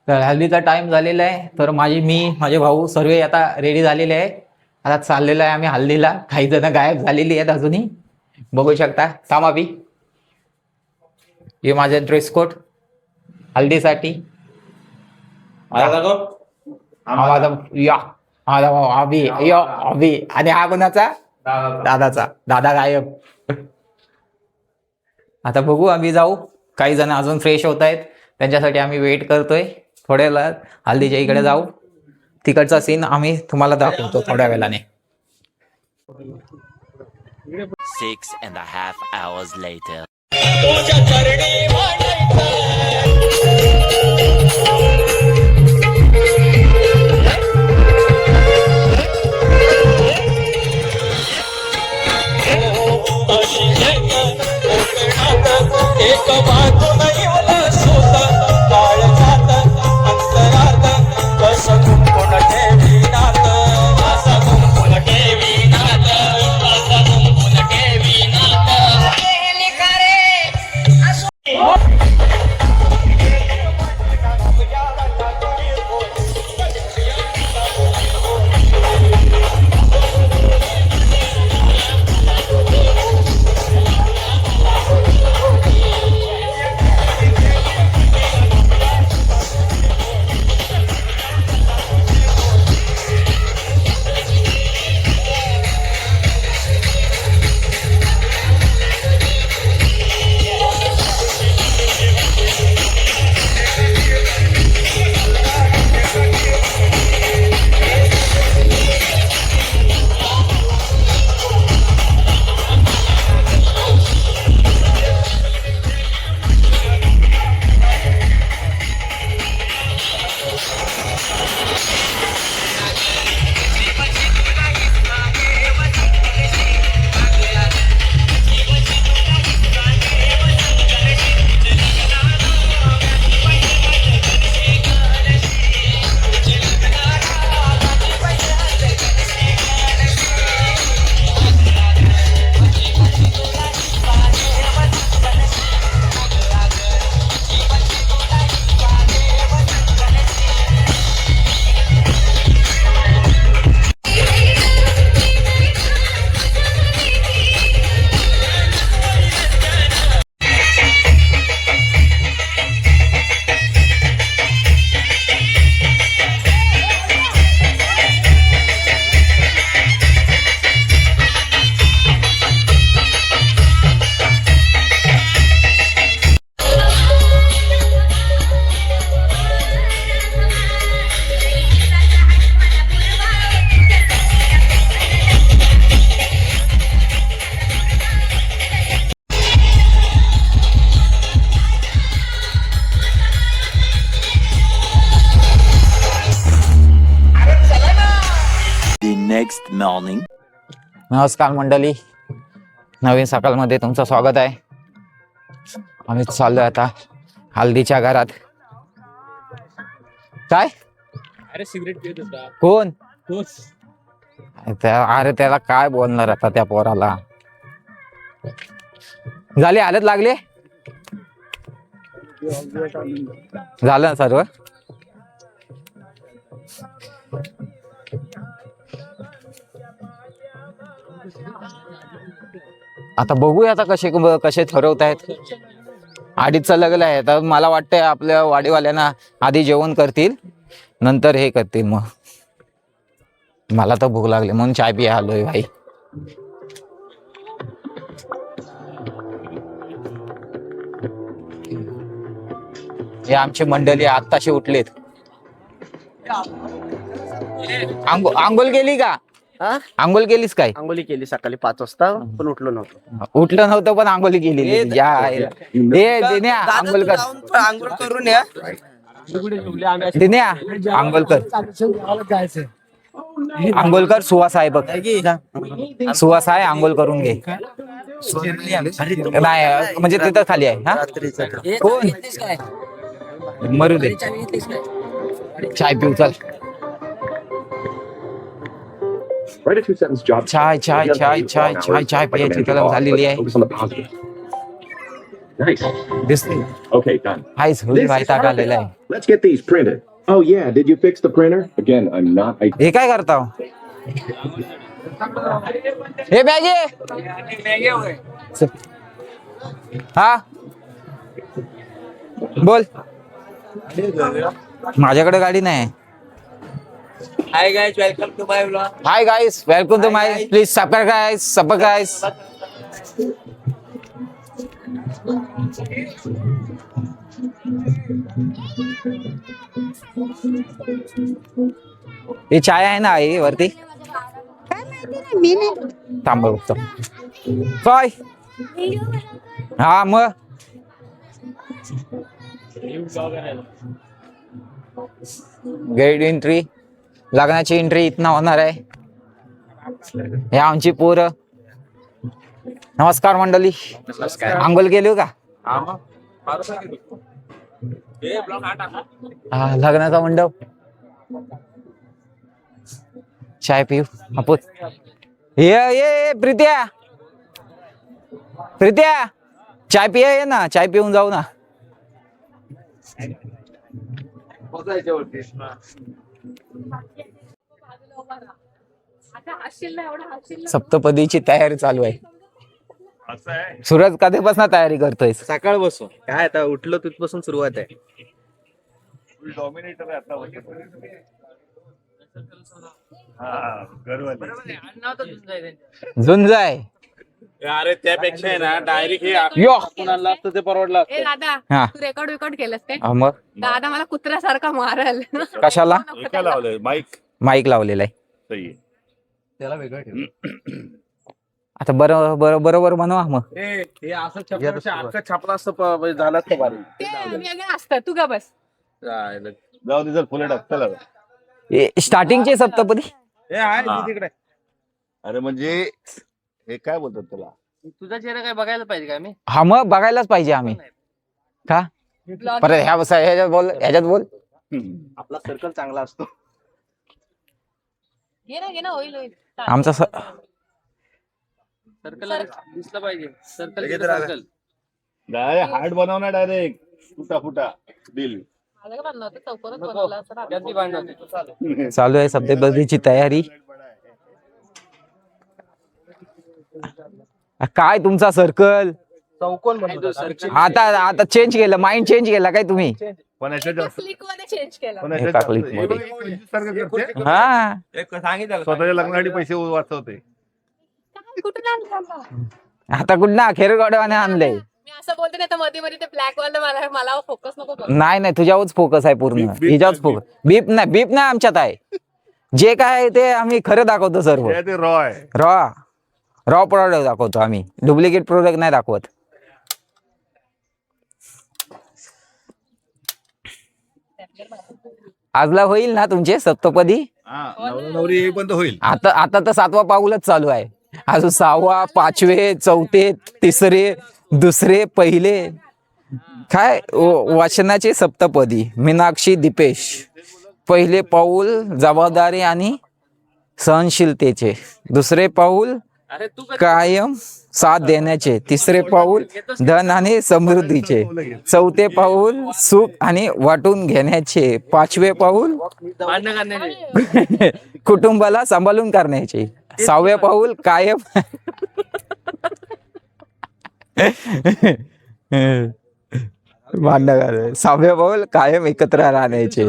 तर हल्दीचा टाइम झालेला आहे. तर माझे भाऊ सर्व आता रेडी झालेले आहे. आता चाललेलो आहे आम्ही हल्दीला. काही जण गायब झालेली आहेत अजूनही, बघू शकता. थांबा बी, हे माझे ड्रेस कोड हल्दीसाठी. माझा भाऊ अभि आणि हा कोणाचा? दादाचा. दादा गायब. आता बघू, आम्ही जाऊ. काही जण अजून फ्रेश होत आहेत, त्यांच्यासाठी आम्ही वेट करतोय. थोड्या वेळात हल्दीच्या इकडे जाऊ. तिकडचा सीन आम्ही तुम्हाला दाखवतो थोड्या वेळाने. 6.5 hours later. एक बातून येवला सोता काळजात अंतरात कसं कुंकुण ठेवीनात असं कुंकुण ठेवीनात असं कुंकुण ठेवीनात The next morning. नमस्कार मंडळी, नवीन सकाळमध्ये तुमचं स्वागत आहे. आम्ही चाललोय आता हल्दीच्या घरात. काय? अरे सिगरेट पित होता कोण? तोच. अरे त्याला काय बोलणार आता त्या पोराला. झाले हालत लागले, झालं सर्व. आता बघूया आता कसे कसे ठरवतायत. 2:30 लागलं आहे, तर मला वाटतंय आपल्या वाडीवाल्यांना आधी जेवण करतील, नंतर हे करतील. मग मला तर भूक लागली म्हणून चाय पिया आलोय भाई. हे आमची मंडळी आत्ताशी उठलेत. आंघोळ केली का? आंघोळ केलीस काय? आंघोळी केली सकाळी 5 वाजता, पण उठलो नव्हतो. उठलं नव्हतं पण आंघोळी केली. दिन्या आंघोळ कर, आंघोळ करून या. दिन्या आंघोळ कर, आंघोळ कर. सुहास आहे बघ, सुहास आहे, आंघोळ करून घे. नाही म्हणजे तिथं खाली आहे. हा कोण? मरू दे, चाय पिऊ चल. चाय चाय चाय चाय चाय चाय प्यायची तलब झालेली आहे. Nice. दिसते Okay, done. हायच होईल वायताग आलेला आहे. Let's get these printed. Oh yeah, did you fix the printer? Again, I'm not. हे काय करता हे बॅगे हा बोल माझ्याकडे गाडी नाही. Hi guys, welcome to my vlog. Hi guys, welcome to my please subscribe guys. हे चाय आहे ना आई वरती काय माहिती नाही, मी नाही. थांब बघतो काय हा मग गेट एंट्री लग्नाची एंट्री इथं होणार आहे. हे आमची पोरं. नमस्कार मंडळी. आंघोळ केली का? हा लग्नाचा मंडप. चाय पिऊ आपण. ये प्रीत्या चाय पिया ये ना, चाय पिऊन जाऊ ना. सप्तपदीची तयारी चालू आहे. सूरज कधीपासून तयारी करतोय? सकाळ बसून काय आता उठलो तिथपासून सुरुवात आहे. झुंजाय अरे त्यापेक्षा आहे ना डायरेक्ट हे यो कोणाला असतं ते परवडलं ए दादा, हा. तू रेकॉर्ड केलंस काय? मग दादा मला कुत्र्यासारखा मारल. कशाला? माईक माईक लावलेला आहे. त्याला वेगळं ठेव. आता बरोबर बनवा मग. हे असं छापला असतं झालं असतं भारी. ते वेगळं असतं, तू का बस. जाऊ दे, जर फुले टाक चला. स्टार्टिंगचे सप्तपदी तिकडे. अरे म्हणजे हे काय बोलतात त्याला? तुझा चेहरा काय बघायला पाहिजे काय मी? हा मग बघायलाच पाहिजे आम्ही का परत ह्याच्यात बोल. आपला सर्कल चांगला असतो. घे ना होईल. आमचा सर्कल दिसलं पाहिजे. सर्कल हार्ड बनवणार डायरेक्ट फुटा दिल. चालू आहे सप्तपदीची तयारी. काय तुमचा सर्कल चौकोन बनवतो. आता चेंज केलं, माइंड चेंज केला काय तुम्ही? पण याच्यात जास्त क्लिक मध्ये चेंज केलं. पण एका याच्यात click जास्त- मध्ये. हे बघ, 25 सारखं करते. हा स्वतःच्या लग्नासाठी पैसे वाचवते. काय, कुठून आणलं? आता कुठं खेरगडवाने आणलंय. मी असं बोलते नाही तर मध्ये मध्ये ते ब्लॅक वाला मला फोकस नको करू. नाही तुझ्यावरच फोकस आहे पूर्ण. बीप हिच्यावरच फोकस. बीप नाही आमच्यात आहे. जे काय आहे ते आम्ही खरं दाखवतो सर्व. ते रॉ आहे. रॉ प्रोडक्ट दाखवतो आम्ही, डुप्लिकेट प्रोडक्ट नाही दाखवत. आजला होईल ना तुमचे सप्तपदी? नवरी येईपर्यंत होईल. आता तर 7वा पाऊलच चालू आहे. अजून 6वा 5वे 4थे 3रे 2रे 1ले काय वाचनाचे सप्तपदी. मीनाक्षी दीपेश. पहिले पाऊल जबाबदारी आणि सहनशीलतेचे. 2रे पाऊल कायम साथ देण्याचे. 3रे पाऊल धन आणि समृद्धीचे. 4थे पाऊल सुख आणि वाटून घेण्याचे. 5वे पाऊल कुटुंबाला सांभाळून करण्याचे. 6वे पाऊल कायम भांडण करायचे. 6वे पाऊल कायम एकत्र राहण्याचे.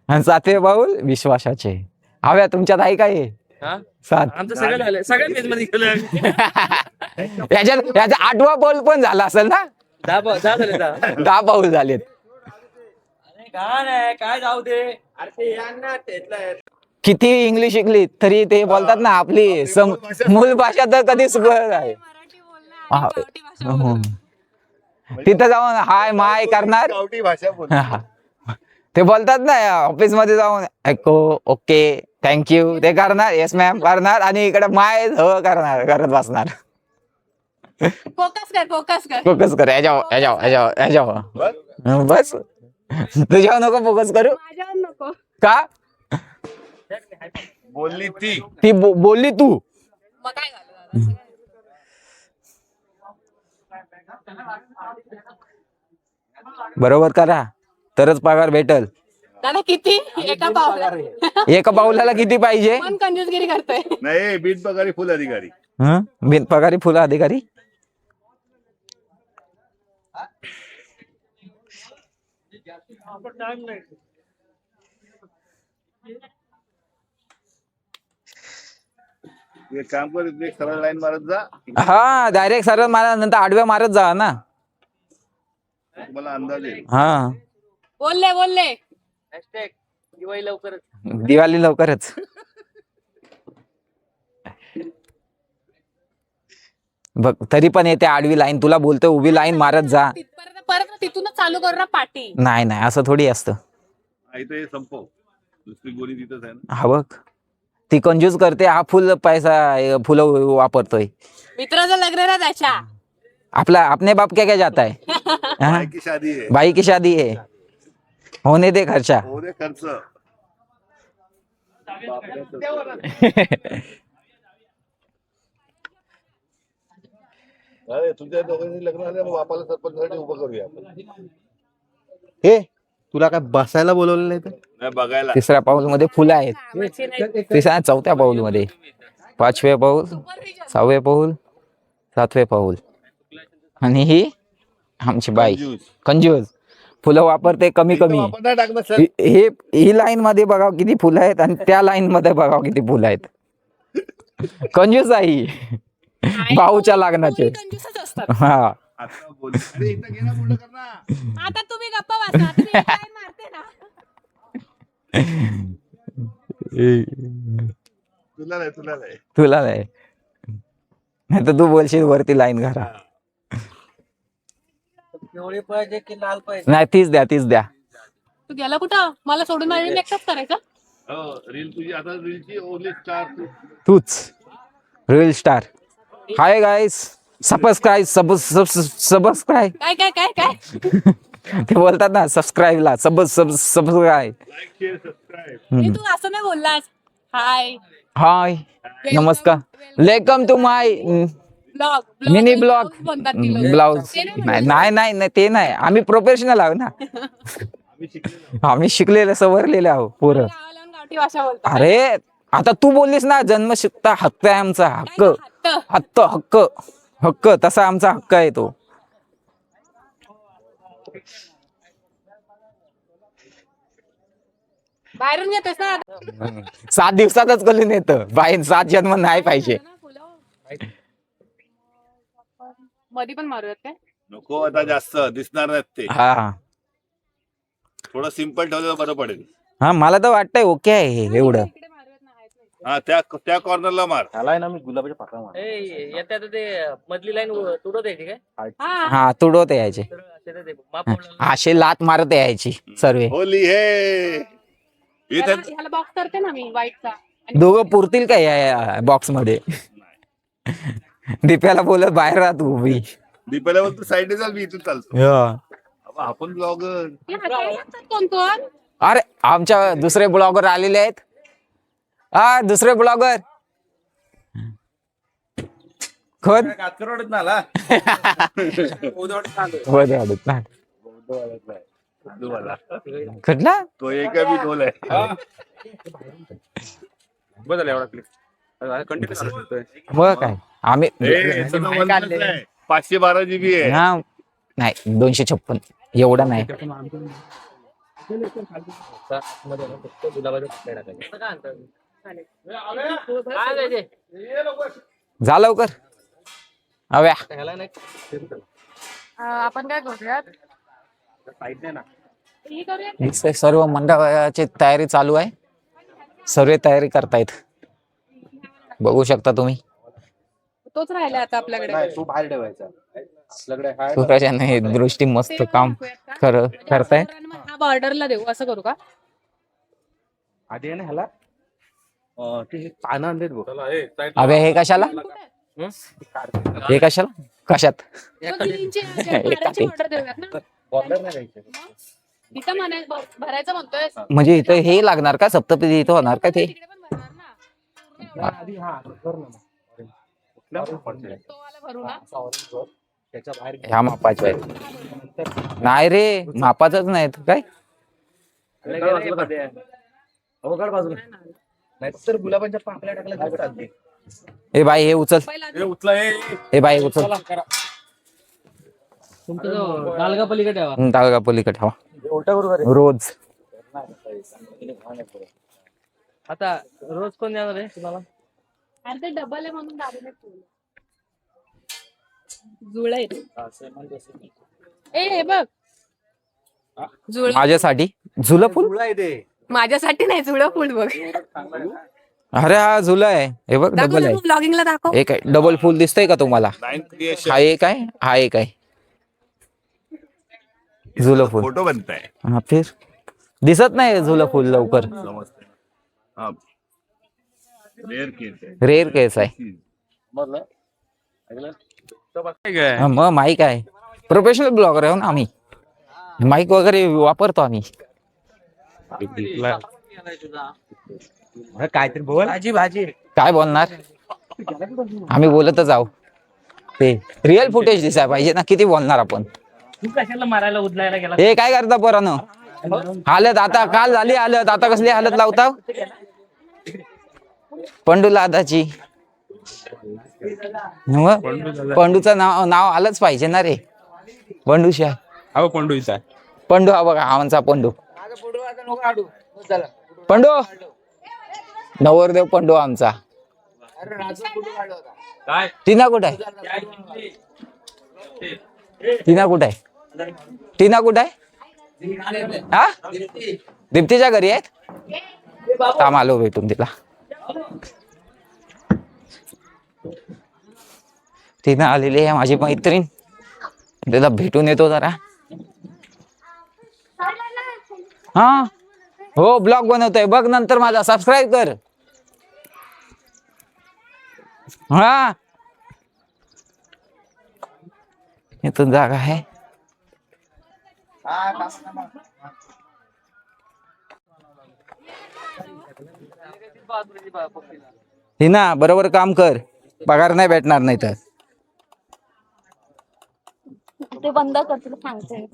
आणि 7वे पाऊल विश्वासाचे. हव्या तुमच्यात आहे काय? 7 याचा 8वा पाऊल पण झाला असेल ना? 10 पाऊल झालेत. काय जाऊ दे. किती इंग्लिश शिकली तरी ते बोलतात ना आपली मूळ भाषा तर कधीच आहे. मराठी बोलणं आणि गावठी भाषा बोलणं. तिथं जाऊन हाय माय करणार. गावठी भाषा बोल. ते बोलतात ना ऑफिस मध्ये जाऊन ऐको ओके थँक्यू ते करणार. येस मॅम करणार आणि इकडे माय करत बसणार. फोकस कर. फोकस कर याच्यावर बस. तुझ्यावर नको फोकस करू माझ्यावर नको. का? बोलली ती बोलली तू. मग काय झालं दादा? बरोबर करा तरच पगार भेटल. दादा किती एका पावला एका पाऊलाला किती पाहिजे? पण कंजूसगिरी करतोय. नाही बिन पगारी फुल अधिकारी. बिन पगारी फुल अधिकारी. एक काम कर इथे सरळ लाईन मारत जा. हा डायरेक्ट सरळ मारा नंतर आडव्या मारत जा ना. तुम्हाला अंदाज येईल. हा बोलले दिवाळी लवकरच. बघ तरी पण येते आडवी लाईन. तुला बोलतोय उभी लाईन मारत जा. तिथपर्यंत परत तिथूनच चालू करू ना पाठी. नाही नाही असं थोडी असतं. इथं हे संपव. दुसरी गोळी तिथंच आहे ना. हा बघ ती कंजूस करते. हा फुल पैसा फुलं वापरतोय. मित्राचं लग्न ना त्याच्या. आपला अपने बाप क्या क्या जाता है. भाई की शादी है. भाई की शादी है होने दे खर्चा. हो दे खर्च. अरे तुझ्या दोघांनी लग्न झालं मग बापाला सरपंचसाठी उभं करूया आपण. हे तुला काय बसायला बोलवलं नाही तर? नाही बघायला. तिसऱ्या पाऊल मध्ये फुलं आहेत. तिसऱ्या चौथ्या पाऊल मध्ये 5वे पाऊल 6वे पाऊल 7वे पाऊल. आणि ही आमची बाई कंजूस फुलं वापरते कमी कमी. आपण नाही टाकणार सर. ही लाईन मध्ये बघा किती फुलं आहेत आणि त्या लाईन मध्ये बघा किती फुलं आहेत. कंजूस आहे भाऊच्या लग्नाचे. कंजूसच असतात. हा आता बोल. अरे इथं घे ना पूर्ण कर ना. आता तुम्ही गप्पा बसा. आता मी एक line मारते ना. तुला नाही. तुला नाही नाही तर तू बोलशील वरती लाईन घरा. पिवळी पाहिजे की लाल पाहिजे? नाही तीच द्या. तू गेला कुठं? मला सोडून माझी एकटाच करायचं. हो रील तुझी आता रीलची ओनली स्टार. तूच reel star. Hi guys subscribe subscribe काय ते बोलतात ना सबस्क्राईबला सबस्क्राईब. Like share subscribe. हे तू असं नाही बोललास. हाय हाय नमस्कार welcome to my blog mini blog म्हणतात ती लोकं. ब्लाउज. ते नाही नाही ते नाही. आम्ही प्रोफेशनल आहोत ना. आम्ही शिकलेले सवरलेले आहोत पोरं. गावाला येऊन गावठी भाषा बोलतात. अरे आता तू बोललीस ना जन्म शिकता हक्क आहे आमचा. हक्क काय हट्ट? हक्क तसा आमचा हक्क आहे तो. बाहेरून घेतोस ना 7 दिवसातच कळून येतं. बाहेर 7 जन्म नाही पाहिजे. मध्ये पण मारूयात काय? नको आता जास्त दिसणार नाहीत ते. हा थोडं सिम्पल ठेवलं बरं पडेल. हा मला तर वाटतंय ओके आहे हे एवढं. इकडे मारूयात ना, आहेच नाही. हा त्या कॉर्नरला मार. ह्याला ना मी गुलाबाच्या पाकळ्या मारतो. येत्या ते मधली लाईन तुडत आहे काय? हा. हा तुडवत यायचे. तर असे ते माप पडलं. असे लात मारत यायची सर्वे. होली हे इथं ह्याला बॉक्स करते ना मी व्हाईटचा. दोघं पुरतील का या बॉक्स मध्ये. दीप्याला बोलत बाहेर राहत उभी. दीपाला बोलतो साईडने चाल मी इथून चालतो. अबा, आपण ब्लॉगर. कोण अरे आमच्या दुसरे ब्लॉगर आलेले आहेत. हा दुसरे ब्लॉगर कोण कातकरवाडीत ना आला. बरोबर ना. कुठला तो एका बी ढोल आहे. बदल एवढा क्लिक कंटिन्यू. मग काय आम्ही हे सगळं OnePlus आहे. 512 GB आहे. हा नाही 256 एवढा नाही. जा लवकर हव्या. आपण काय करूयात? हे करूयात. इथे सर्व मंडळाची तयारी चालू आहे. सर्व तयारी करतायत बघू शकता तुम्ही. तोच राहिला आता आपल्याकडे. नाही तू बाहेर ठेवायचा. आपल्याकडे हाय सूरजाने दृष्टी मस्त काम करताय. हा बॉर्डरला देऊ असं करू का? आधी आहे ना ह्याला ते पानं आणलेत बघ. अबे हे कशाला हे कशाला कशात झाडाची ऑर्डर देऊयात ना. बॉर्डर नाही घ्यायचं. इथं भरायचं म्हणतोय. म्हणजे इथं हे लागणार का सप्तपदी इथं होणार का ते. तिकडे पण भरणार ना. आधी हा कर ना. तो वाला भरू ना. त्याच्या बाहेर ह्या मापाचे आहेत. नाही रे मापाचंच नाही काय. अवघड बाजूला नाही तर गुलाबांच्या पाकळ्या टाकल्या तर चालते. ए बाई हे उचल. ए बाई उचल. तुमचं डालगा पलीकडे ठेवा. टाळगा पलीकडे ठेवा. उलटा बरोबर आहे. रोज आता रोज कोण देणार आहे तुम्हाला? आणि ते डबल आहे म्हणून दाबून जुळ आहे. ए हे बघ जुळ माझ्यासाठी झुलं फुल. तुळा आहे ते. माझ्यासाठी नाही जुळ फुल बघ. अरे हा झुलं आहे हे बघ डबल आहे. ब्लॉगिंगला दाखव. एक आहे डबल फुल दिसतंय का तुम्हाला? हा एक आहे हा एक आहे झुलं फुल. फोटो बनताय हा फिर दिसत नाही झुलं फुल लवकर. समजतंय. हा रेअर केस आहे. रेअर केस आहे. हा, मग माईक आहे. प्रोफेशनल ब्लॉगर आहे ना आम्ही. माईक वगैरे वापरतो आम्ही. काहीतरी बोल. भाजी काय बोलणार आम्ही बोलतच आहो. ते रिअल फुटेज दिसाय पाहिजे ना. किती बोलणार आपण. तू कशाला मारायला उदलायला गेला? हे काय करता पोरानं. हालत आता काल झाली हालत आता कसली हालत लावता पंडूला आताची. पंडूचं नाव आलंच पाहिजे ना रे. पंडूशा पंडू हा बघा आमचा पंडू. पंडू नवरदेव पंडू आमचा. टीना कुठे आहे? टीना कुठे आहे? टीना कुठे आहे? हा दीप्तीच्या घरी आहेत. थांब आलो भेटून तिला. टीना आलेली आहे माझी मैत्रीण. तिला भेटून येतो जरा. हा हो ब्लॉग बनवतोय बघ नंतर माझा सबस्क्राईब कर. हा इथून जागा आहे. टीना बरोबर काम कर पगार नाही भेटणार नाही तर. ते बंद कर तुला सांगते.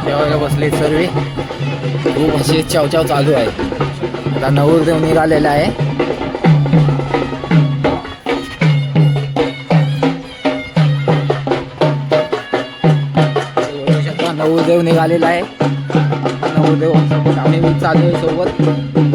जेवायला बसले सर्व. खूप अशी चावचाव चालू आहे. आता नवरदेव निघालेला आहे. नवरदेव निघालेला आहे. नवरदेव आम्ही चालू आहे सोबत.